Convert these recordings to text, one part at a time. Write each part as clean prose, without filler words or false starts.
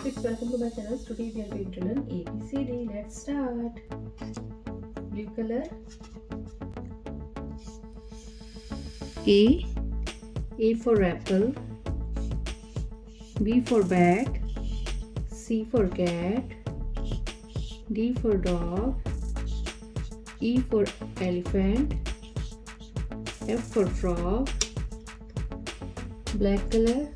kids, welcome to my channel. Today we are going to learn ABCD. Let's start. Blue color. A for apple. B for bat. C for cat. D for dog. E for elephant. F for frog. Black color.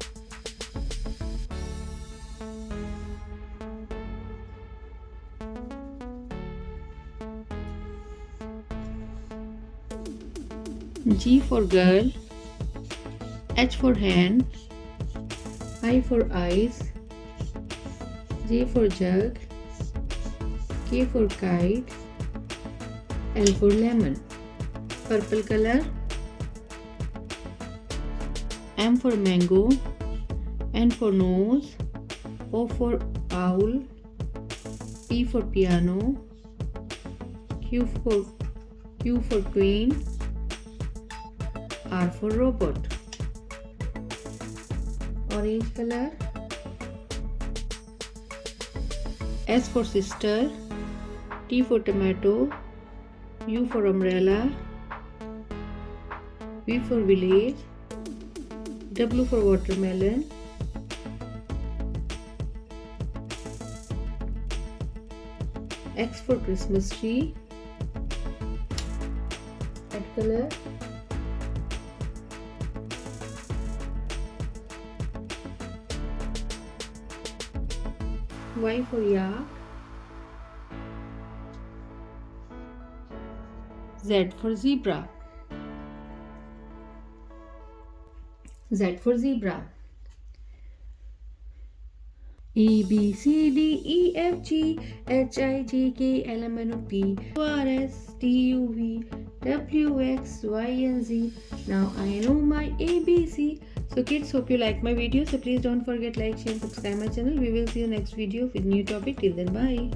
G for girl. H for hand. I for eyes. J for jug. K for kite. L for lemon. Purple color. M for mango. N for nose. O for owl. P for piano. Q for queen. R for robot. Orange color. S for sister. T for tomato. U for umbrella. V for village. W for watermelon. X for Christmas tree. Red color. Y for yak. Z for zebra. Z for zebra. A B C D E F G H I J K L M N O P Q R S T U V W X Y and Z. Now I know my ABC. So kids, hope you like my video. So please don't forget like, share, subscribe my channel. We will see you next video with new topic. Till then, bye.